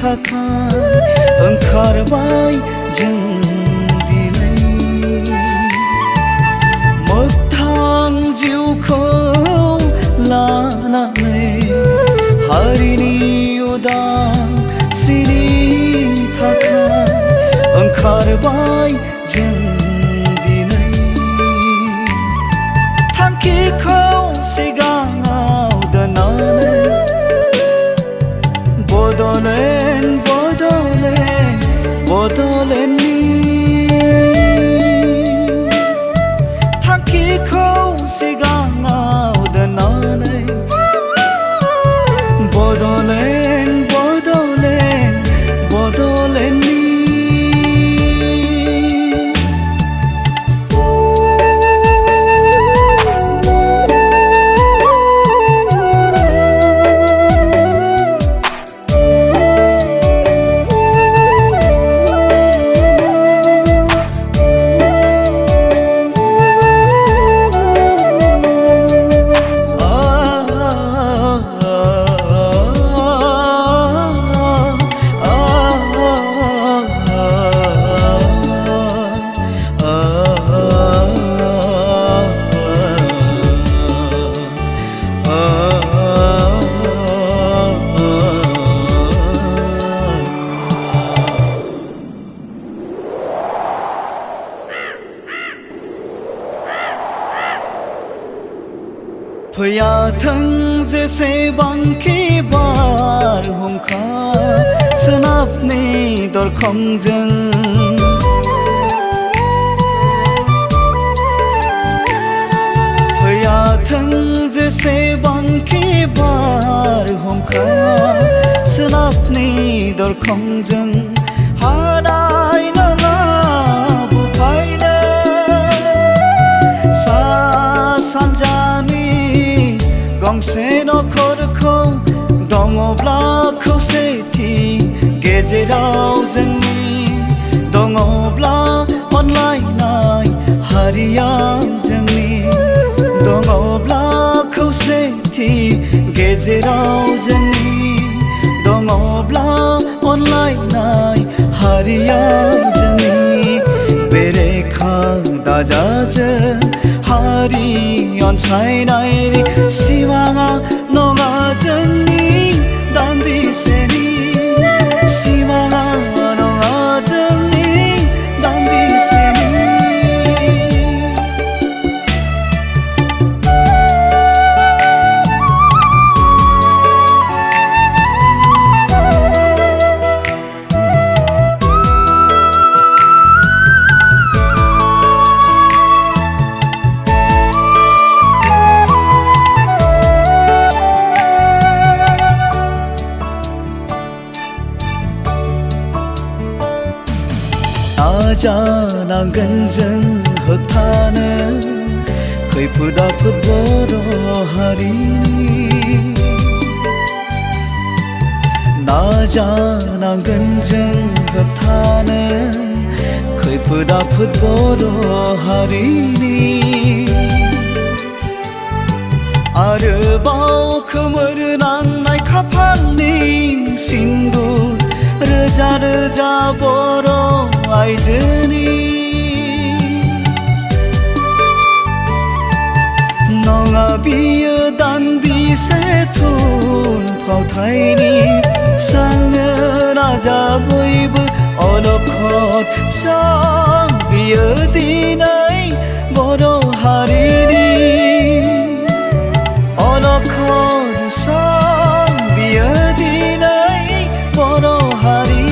थाखाय ओंखारबाय जों दिनै मोगथां जिउखौ लानानै हारिनि उदांस्रिनि थाखाय ओंखारबाय जों दिनै थांखिखौ सिगाङाव दोननानै बड'लेण्डनि थांखिखौ सिगाङाव दोननानै बड'लेण्डनि फैयाथों जेसेबांखि बारहुंखा सोनाबनि दरखंजों फैयाथों जेसेबांखि बारहुंखा सोनाबनि दरखंजों हानाय नङा बुफायनो सा सानजानि गंसे नखरखौ दङब्ला खौसेथि गेजेराव जोंनि दङब्ला अनलायनाय हारियाव जोंनि दङब्ला खौसेथि गेजेराव जोंनि दङब्ला अनलायनाय हारियाव जोंनि बेरेखा दाजाजों हारि अनसायनायनि सिमाङा नङा जोंनि दान्दिसेनि सिमाङा नङा जोंनि दान्दिसेनि नाजानांगोन जों होबथानो खैफोद आफोद बर' हारिनि नाजानांगोन जों होबथानो खैफोद आफोद बर' हारिनि आरोबाव खोमोर नांनाय खाफालनि सिन्दुर रोजा रोजा बर' आइजोनि नङा बियो दान्दिसे थुनफावथायनि साननो नाजा बयबो अलखद सान बियो दिनै बर' हारिनि अलखद सान बियो दिनै बर' हारि